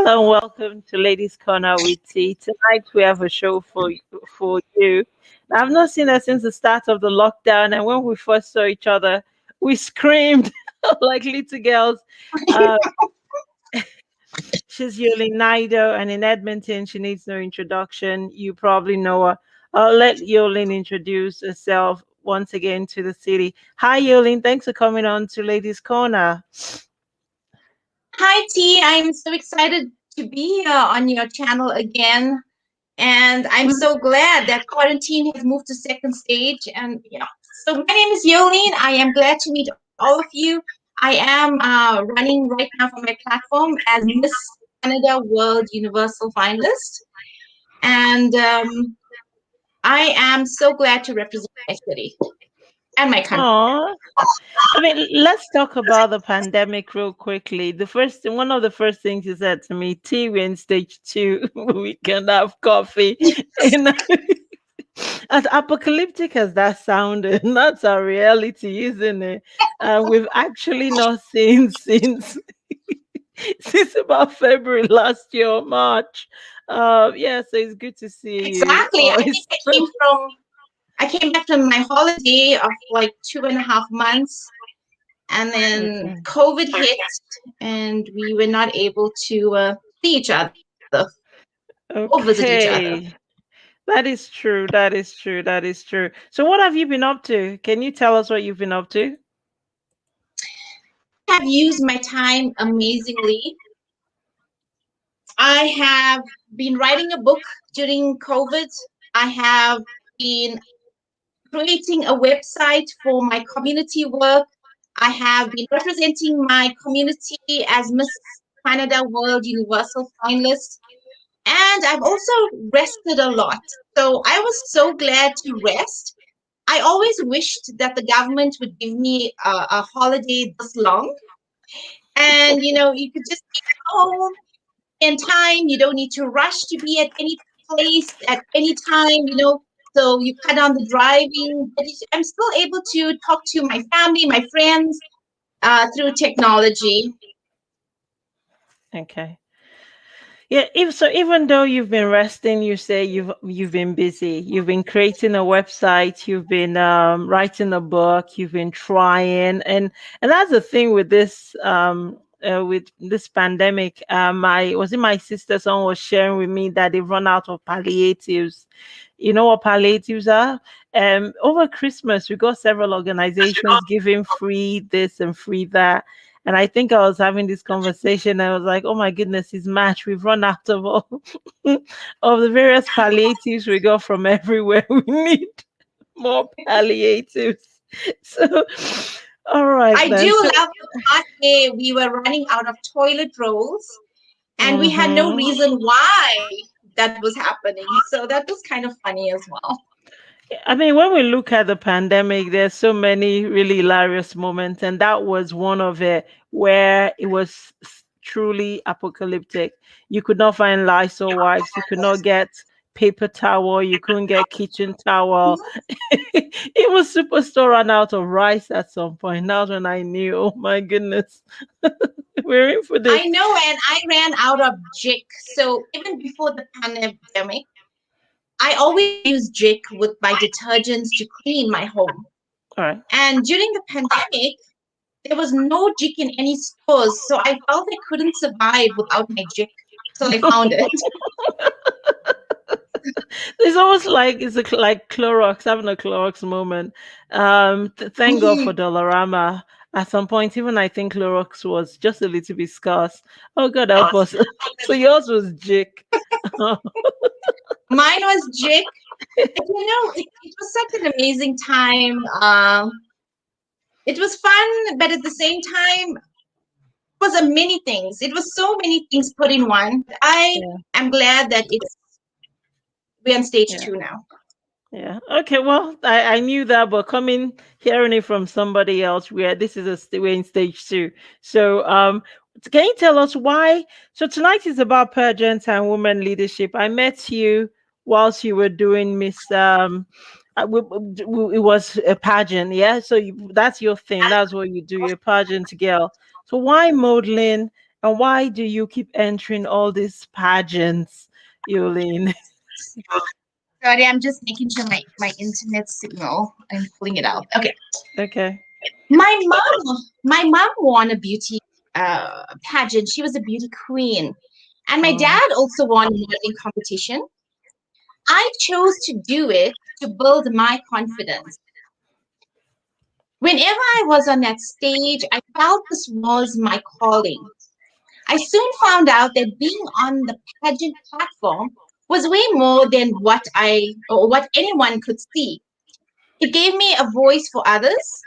Hello and welcome to Ladies Corner with Tea. Tonight we have a show for you. I've not seen her since the start of the lockdown, and when we first saw each other, we screamed like little girls. Uh, she's Yoleen Naidoo, and in Edmonton, she needs no introduction. You probably know her. I'll let Yoleen introduce herself once again to the city. Hi, Yoleen. Thanks for coming on to Ladies Corner. Hi, T. I'm so excited to be on your channel again. And I'm so glad that quarantine has moved to second stage. And yeah, so my name is Yoleen. I am glad to meet all of you. I am running right now for my platform as Miss Canada World Universal Finalist. And I am so glad to represent my city and my country. Aww. I mean, let's talk about the pandemic real quickly. One of the first things you said to me, T, we're in stage two. We can have coffee. And as apocalyptic as that sounded, that's our reality, isn't it? We've actually not seen since about February last year or March. Yeah, so it's good to see you. Exactly. I came back from my holiday of like 2.5 months, and then Okay. COVID hit, and we were not able to see each other or visit each other. Okay. That is true. That is true. That is true. So, what have you been up to? Can you tell us what you've been up to? I have used my time amazingly. I have been writing a book during COVID. I have been creating a website for my community work. I have been representing my community as Miss Canada World Universal Finalist. And I've also rested a lot. So I was so glad to rest. I always wished that the government would give me a holiday this long. And, you could just be at home in time. You don't need to rush to be at any place at any time. So you cut down the driving. But I'm still able to talk to my family, my friends through technology. Okay. Yeah, even though you've been resting, you say you've been busy. You've been creating a website, you've been writing a book, you've been trying, and that's the thing with this pandemic. My was it my sister? Someone was sharing with me that they've run out of palliatives. You know what palliatives are? Over Christmas, we got several organizations giving free this and free that. And I think I was having this conversation. I was like, "Oh my goodness, it's March. We've run out of all of the various palliatives we got from everywhere. We need more palliatives." So, all right I then. do So, love the part where we were running out of toilet rolls and we had no mhm. reason why that was happening. So that was kind of funny as well. I mean, when we look at the pandemic, there's so many really hilarious moments, and that was one of it where it was truly apocalyptic. You could not find Lysol wipes, you could not get paper towel, you couldn't get kitchen towel. It was Superstore ran out of rice at some point. That's when I knew, oh my goodness, we're in for this. I know, and I ran out of Jik. So even before the pandemic, I always use Jik with my detergents to clean my home. All right. And during the pandemic, there was no Jik in any stores. So I felt I couldn't survive without my Jik. So I found it. It's almost like like Clorox having a Clorox moment. Thank God for Dollarama. At some point, even I think Clorox was just a little bit scarce. Oh God help us! So yours was Jake. Mine was Jik. It was such an amazing time. It was fun, but at the same time, it was a many things. It was so many things put in one. I Yeah, am glad that we're on stage yeah, two now. yeah. Okay, well, I knew that, but hearing it from somebody else, we're in stage two. So can you tell us why? So tonight is about pageants and women leadership. I met you whilst you were doing Miss it was a pageant, yeah. So that's your thing. That's what you do. You're a pageant girl. So why modeling? And why do you keep entering all these pageants, Yoleen? Sorry, I'm just making sure my internet signal. I'm pulling it out. Okay. Okay. My mom won a beauty pageant. She was a beauty queen. And my Oh. dad also won a modeling competition. I chose to do it to build my confidence. Whenever I was on that stage, I felt this was my calling. I soon found out that being on the pageant platform was way more than what anyone could see. It gave me a voice for others.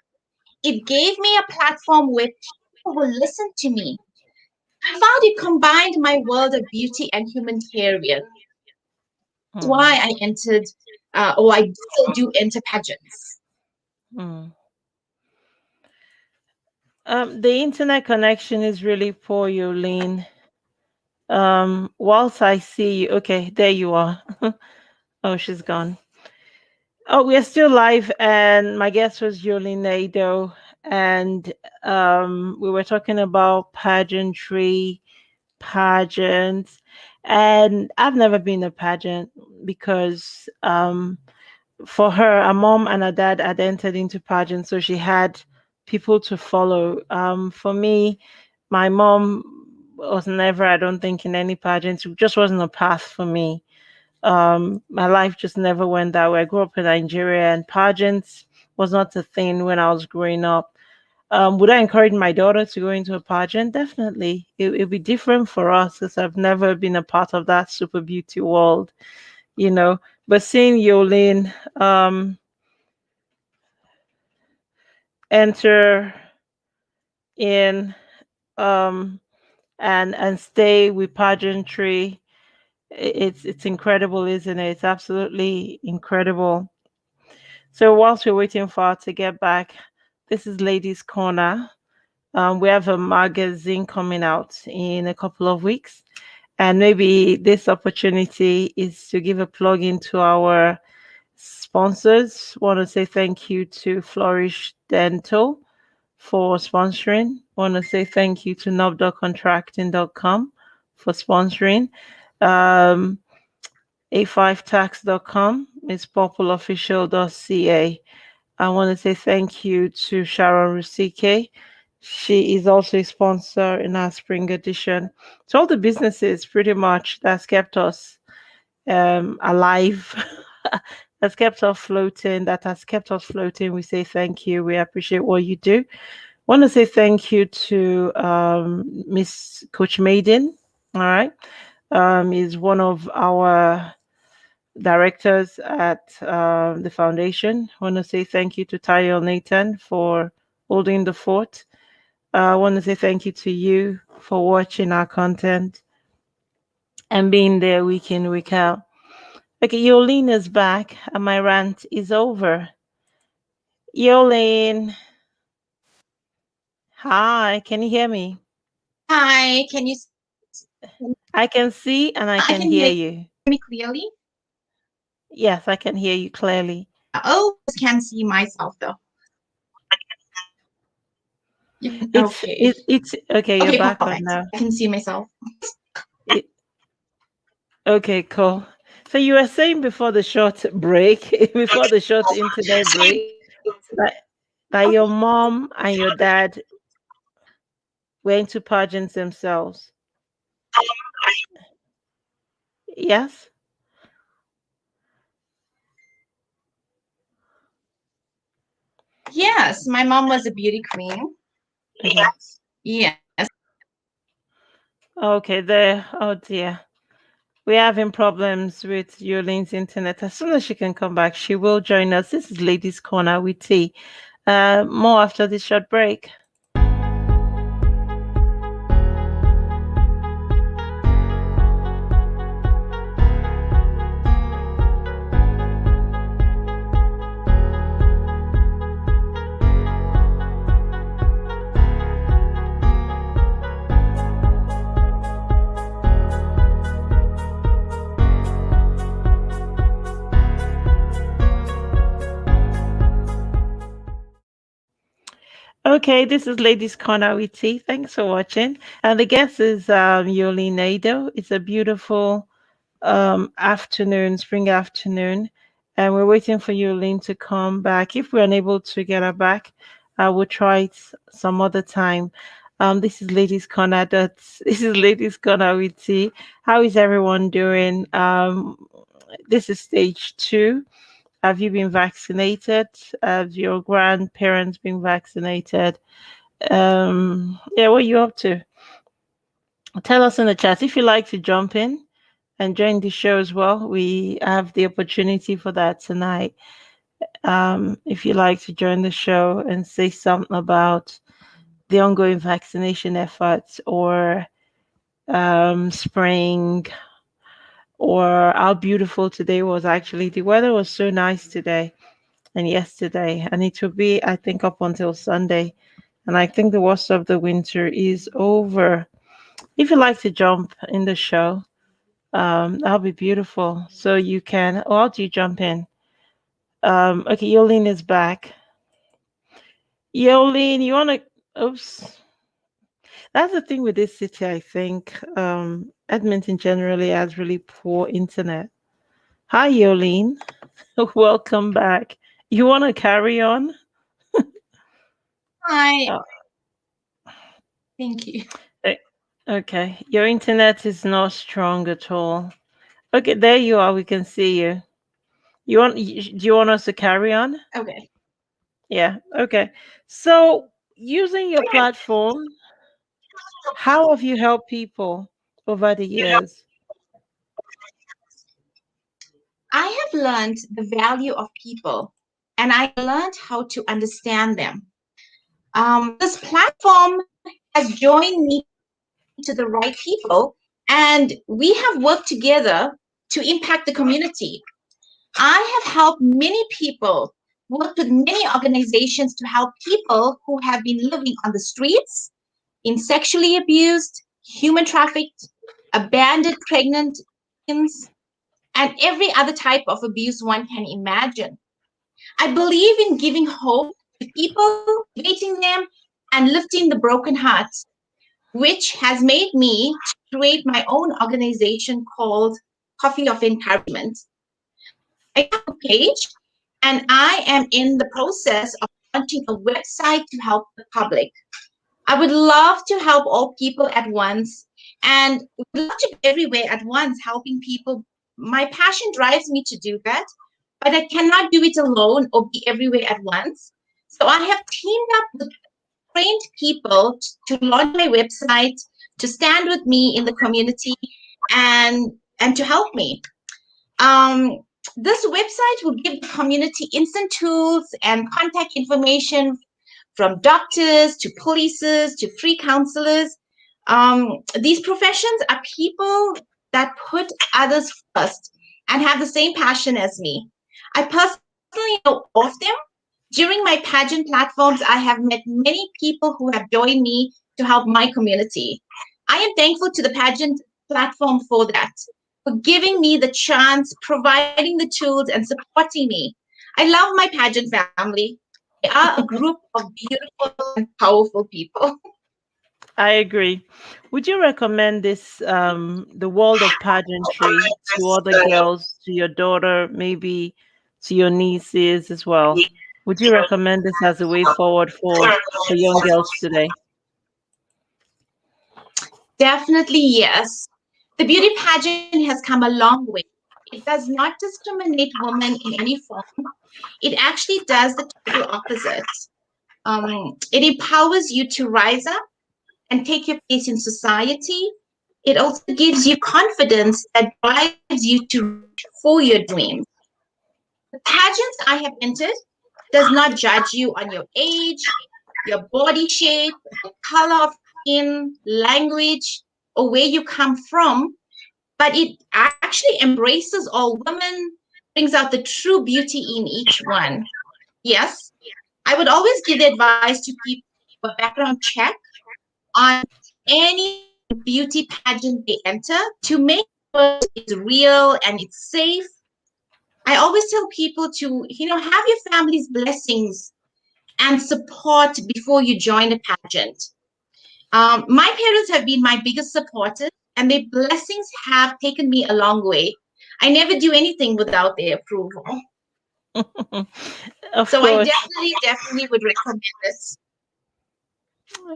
It gave me a platform where people will listen to me. I found it combined my world of beauty and humanitarian. That's Mm, why I entered, or I still do enter pageants. mm. The internet connection is really poor, Yoleen. Whilst I see you, okay, there you are. Oh, she's gone. Oh, we're still live, and my guest was Yoleen Naidoo, and we were talking about pageantry, pageants, and I've never been a pageant because for her, her mom and her dad had entered into pageants, so she had people to follow. For me, my mom was never, I don't think, in any pageants. It just wasn't a path for me. My life just never went that way. I grew up in Nigeria, and pageants was not a thing when I was growing up. Would I encourage my daughter to go into a pageant? Definitely. It'd be different for us because I've never been a part of that super beauty world, you know. But seeing Yolene enter in um, and stay with pageantry, it's incredible, isn't it? It's absolutely incredible. So whilst we're waiting for her to get back, this is Ladies Corner. We have a magazine coming out in a couple of weeks. And maybe this opportunity is to give a plug into our sponsors. Want to say thank you to Flourish Dental for sponsoring. Want to say thank you to nobdocontracting.com for sponsoring. Um, a5tax.com, Miss Populofficial.ca. I want to say thank you to Sharon Rusike. She is also a sponsor in our spring edition. So all the businesses pretty much that's kept us alive, that's kept us floating, that has kept us floating. We say thank you. We appreciate what you do. Want to say thank you to Miss Coach Maiden. All right. Is one of our directors at the foundation. Want to say thank you to Tayo Nathan for holding the fort. I want to say thank you to you for watching our content and being there week in, week out. Okay, Yolene is back and my rant is over. Yolene, hi, can you hear me? Hi, I can see and I I can can hear hear you. me clearly? Yes, I can hear you clearly. Oh, I can't see myself though. Okay. It's okay, you're Okay, back on perfect. now. I can see myself. It, okay, cool. So you were saying before the short break, before the short internet break, that, that your mom and your dad went to pageants themselves. Yes? Yes, my mom was a beauty queen. Okay. Yes. Okay, there. Oh dear. We're having problems with Yolene's internet. As soon as she can come back, she will join us. This is Ladies Corner with T. More after this short break. Okay, this is Ladies Corner with T. Thanks for watching. And the guest is Yoleen Naidoo. It's a beautiful afternoon, spring afternoon. And we're waiting for Yoleen to come back. If we're unable to get her back, we'll try it some other time. This is Ladies Corner. This is Ladies Corner with T. How is everyone doing? This is stage two. Have you been vaccinated? Have your grandparents been vaccinated? Yeah, what are you up to? Tell us in the chat if you like to jump in and join the show as well. We have the opportunity for that tonight. If you like to join the show and say something about the ongoing vaccination efforts or spring or how beautiful today was. Actually, the weather was so nice today and yesterday, and it will be, I think, up until Sunday. And I think the worst of the winter is over. If you like to jump in the show, that'll be beautiful. So you can, or how do you jump in? Okay, Yolene is back. Yolene, you want to, oops. That's the thing with this city, I think. Edmonton generally has really poor internet. Hi, Yolene. Welcome back. You want to carry on? Hi, Oh, thank you. eh, okay. Your internet is not strong at all. Okay, there you are. We can see you. Do you want us to carry on? Okay. Yeah. Okay. So, using your platform, how have you helped people over the years? I have learned the value of people and I learned how to understand them. This platform has joined me to the right people, and we have worked together to impact the community. I have helped many people, worked with many organizations to help people who have been living on the streets, in sexually abused, human trafficked, abandoned pregnant teens, and every other type of abuse one can imagine. I believe in giving hope to people, motivating them, and lifting the broken hearts, which has made me create my own organization called Coffee of Encouragement. I have a page, and I am in the process of launching a website to help the public. I would love to help all people at once and would love to be everywhere at once, helping people. My passion drives me to do that, but I cannot do it alone or be everywhere at once. So I have teamed up with trained people to launch my website, to stand with me in the community, and to help me. Um, this website will give the community instant tools and contact information from doctors to polices to free counselors. These professions are people that put others first and have the same passion as me. I personally know all of them. During my pageant platforms, I have met many people who have joined me to help my community. I am thankful to the pageant platform for that, for giving me the chance, providing the tools, and supporting me. I love my pageant family. They are a group of beautiful and powerful people. I agree. Would you recommend this, the world of pageantry to other girls, to your daughter, maybe to your nieces as well? Would you recommend this as a way forward for young girls today? Definitely, yes. The beauty pageant has come a long way. It does not discriminate women in any form. It actually does the total opposite. It empowers you to rise up and take your place in society. It also gives you confidence that drives you to reach for your dreams. The pageants I have entered does not judge you on your age, your body shape, the color of skin, language, or where you come from, but it actually embraces all women, brings out the true beauty in each one. Yes, I would always give the advice to people to do a background check on any beauty pageant they enter to make sure it's real and it's safe. I always tell people to, have your family's blessings and support before you join a pageant. My parents have been my biggest supporters, and their blessings have taken me a long way. I never do anything without their approval. Of So I course. definitely would recommend this.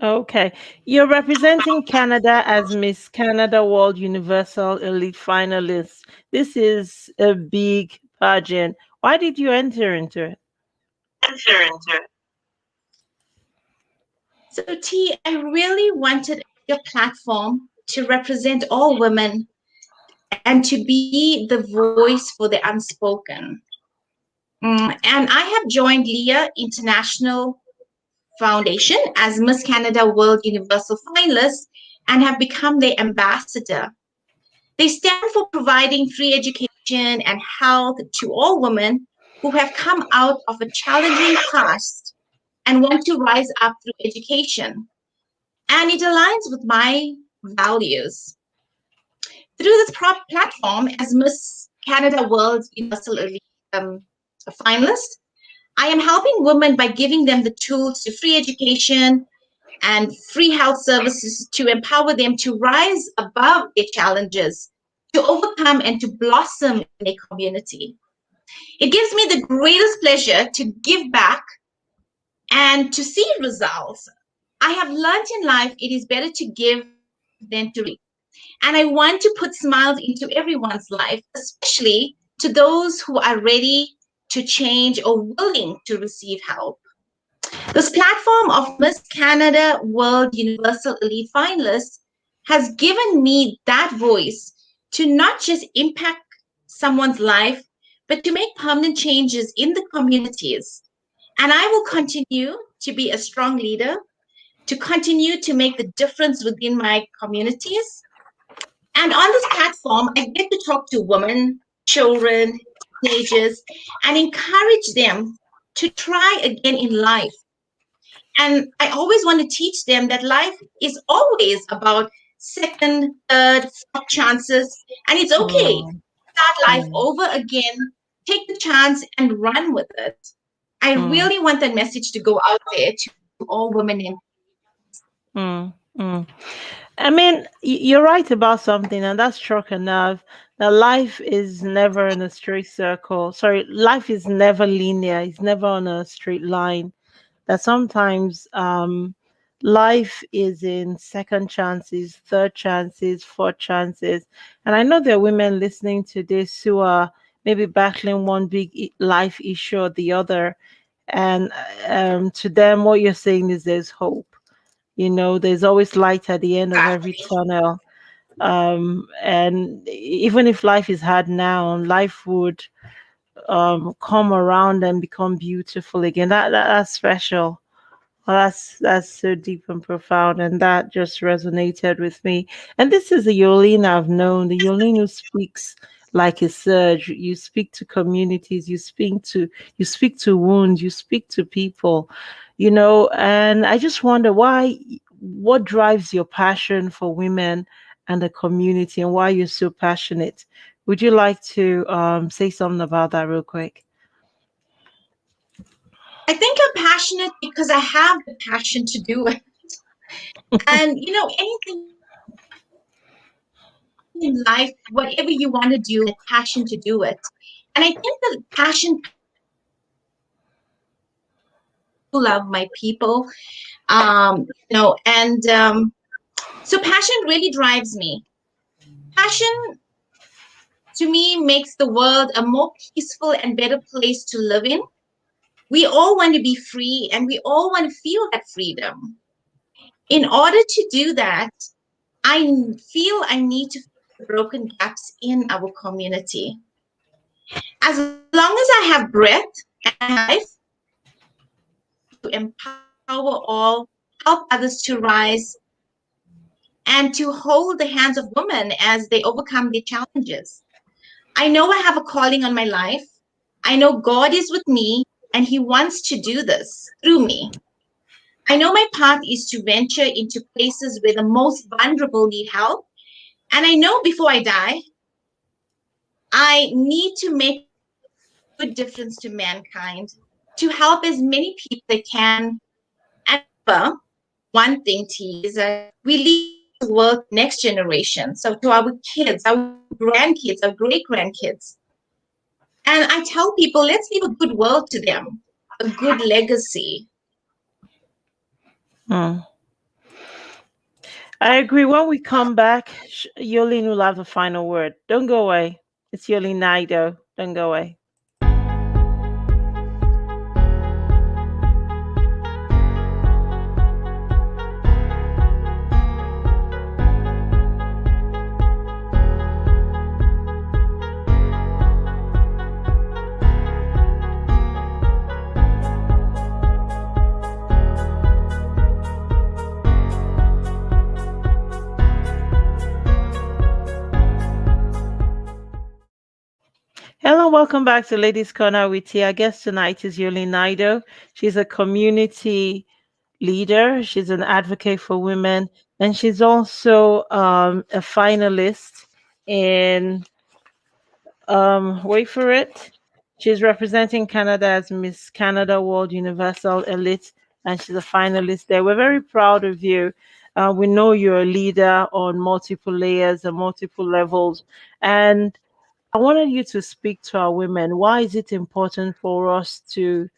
Okay. You're representing Canada as Miss Canada World Universal Elite Finalist. This is a big pageant. Why did you enter into it? So, T, I really wanted a platform to represent all women and to be the voice for the unspoken. And I have joined LEA International Foundation as Miss Canada World Universal Finalist and have become their ambassador. They stand for providing free education and health to all women who have come out of a challenging past and want to rise up through education. And it aligns with my values. Through this platform, as Miss Canada World Universal Elite finalist, I am helping women by giving them the tools to free education and free health services to empower them to rise above their challenges, to overcome and to blossom in their community. It gives me the greatest pleasure to give back and to see results. I have learned in life it is better to give than to receive. And I want to put smiles into everyone's life, especially to those who are ready to change or willing to receive help. This platform of Miss Canada World Universal Elite Finalists has given me that voice to not just impact someone's life, but to make permanent changes in the communities. And I will continue to be a strong leader, to continue to make the difference within my communities. And on this platform, I get to talk to women, children, teenagers, and encourage them to try again in life. And I always want to teach them that life is always about second, third, fourth chances, and it's okay. Mm, Start life mm, over again, take the chance, and run with it. I mm, really want that message to go out there to all women in. mm, mm. I mean, you're right about something, and that's struck a nerve. That life is never in a straight circle. Sorry, life is never linear. It's never on a straight line. That sometimes life is in second chances, third chances, fourth chances. And I know there are women listening to this who are maybe battling one big life issue or the other. And to them, what you're saying is there's hope. You know, there's always light at the end of every tunnel. And even if life is hard now, life would come around and become beautiful again. That's special. Well, that's so deep and profound, and that just resonated with me. And this is the Yoleen I've known, the Yoleen who speaks like a surge. You speak to communities, you speak to wounds, you speak to people, you know. And I just wonder what drives your passion for women and the community, and why you're so passionate. Would you like to say something about that real quick? I think I'm passionate because I have the passion to do it. And anything in life, whatever you want to do, passion to do it. And I think the passion comes from my heart. I do love my people. And so passion really drives me. Passion to me makes the world a more peaceful and better place to live in. We all want to be free and we all want to feel that freedom. In order to do that, I feel I need to fill the broken gaps in our community. As long as I have breath and I have life, I want to empower all, help others to rise, and to hold the hands of women as they overcome their challenges. I know I have a calling on my life. I know God is with me and He wants to do this through me. I know my path is to venture into places where the most vulnerable need help. And I know before I die, I need to make a good difference to mankind. to help as many people they can. And remember, one thing, T, is that we leave this world next generation. So to our kids, our grandkids, our great grandkids. And I tell people, let's leave a good world to them, a good legacy. Hmm. I agree. When we come back, Yoleen will have the final word. Don't go away. It's Yoleen Naidoo. Don't go away. Hello, welcome back to Ladies Corner with you. Our guest tonight is Yoleen Naidoo. She's a community leader. She's an advocate for women, and she's also a finalist in wait for it. She's representing Canada as Miss Canada World Universal Elite, and she's a finalist there. We're very proud of you. We know you're a leader on multiple layers and multiple levels, and I wanted you to speak to our women. Why is it important for us to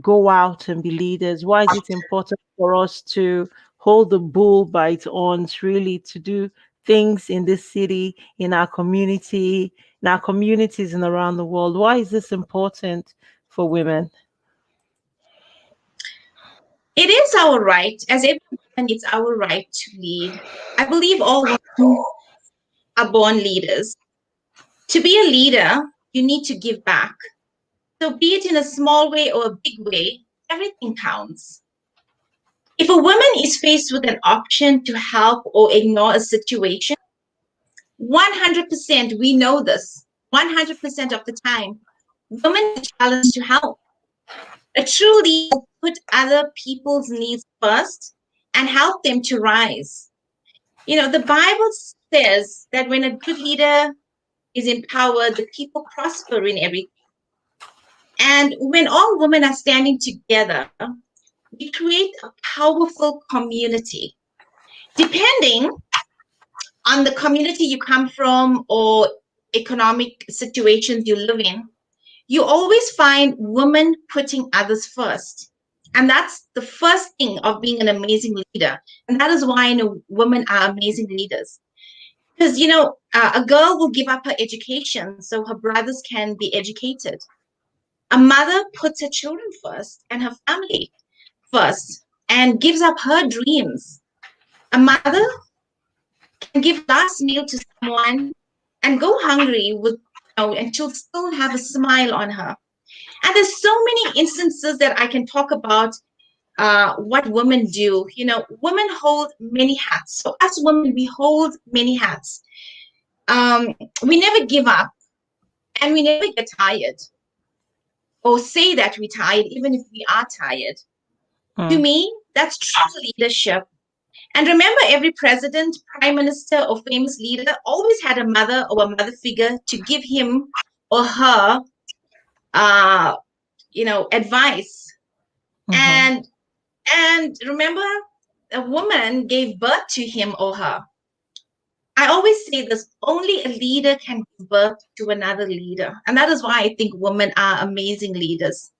go out and be leaders? Why is it important for us to hold the bull by its horns, really to do things in this city, in our communities and around the world? Why is this important for women? It is our right, as every woman, it's our right to lead. I believe all women are born leaders. To be a leader, you need to give back. So, be it in a small way or a big way, everything counts. If a woman is faced with an option to help or ignore a situation, 100%, we know this, 100% of the time, women are challenged to help. A true leader will put other people's needs first and help them to rise. You know, the Bible says that when a good leader is empowered, the people prosper in everything. And when all women are standing together, we create a powerful community. Depending on the community you come from or economic situations you live in, you always find women putting others first. And that's the first thing of being an amazing leader. And that is why I know women are amazing leaders. Because, a girl will give up her education so her brothers can be educated. A mother puts her children first and her family first and gives up her dreams. A mother can give last meal to someone and go hungry and she'll still have a smile on her. And there's so many instances that I can talk about what women do. Women hold many hats. So as women, we hold many hats. We never give up and we never get tired or say that we're tired, even if we are tired. To Mm, me, that's true leadership. And remember, every president, prime minister, or famous leader always had a mother or a mother figure to give him or her, uh, advice. mhm, And remember, a woman gave birth to him or her. I always say this: only a leader can give birth to another leader, and that is why I think women are amazing leaders.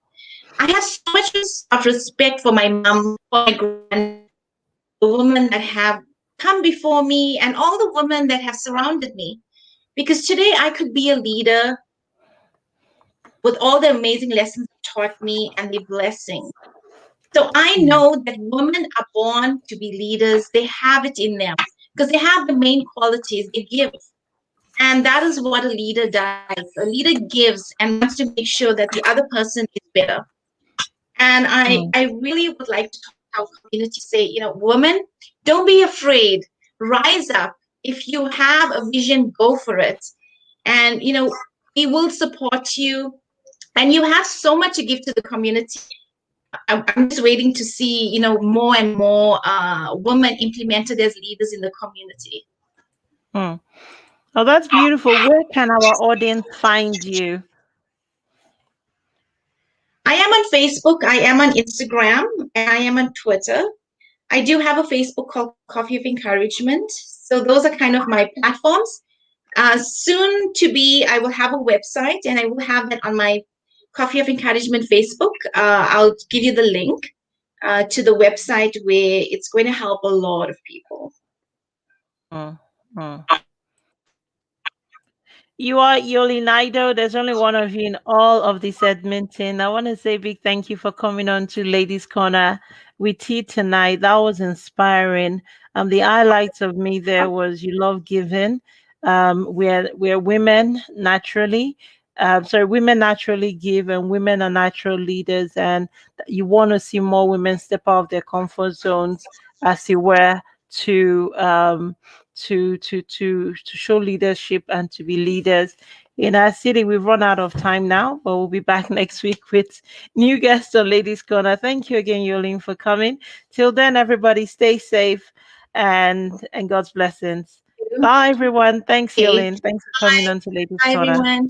I have so much of respect for my mom, for my grand, the women that have come before me, and all the women that have surrounded me. Because today I could be a leader with all the amazing lessons taught me and the blessings. So I mm, know that women are born to be leaders. They have it in them because they have the main qualities. They give. And that is what a leader does. A leader gives and wants to make sure that the other person is better. And mm, I really would like to talk to our community, say, women, don't be afraid. Rise up. If you have a vision, go for it. And, we will support you. And you have so much to give to the community. I'm just waiting to see, more and more women implemented as leaders in the community. mm. Oh, that's beautiful. Where can our audience find you? I am on Facebook, I am on Instagram, and I am on Twitter. I do have a Facebook called Coffee of Encouragement. So those are kind of my platforms. Soon to be, I will have a website, and I will have that on my Coffee of Encouragement Facebook. I'll give you the link to the website where it's going to help a lot of people. Mm, mm. You are Yoleen Naidoo. There's only one of you in all of this Edmonton. I want to say a big thank you for coming on to Ladies Corner with tea tonight. That was inspiring. The highlights of me there was you love giving. We're women naturally. Sorry, women naturally give, and women are natural leaders. And you want to see more women step out of their comfort zones, as it were, to to show leadership and to be leaders in our city. We've run out of time now, but we'll be back next week with new guests on Ladies Corner. Thank you again, Yoleen, for coming. Till then, everybody stay safe and God's blessings. Bye everyone. Thanks, Okay. Yoleen. Thanks for coming on to Ladies Bye, Corner. everyone.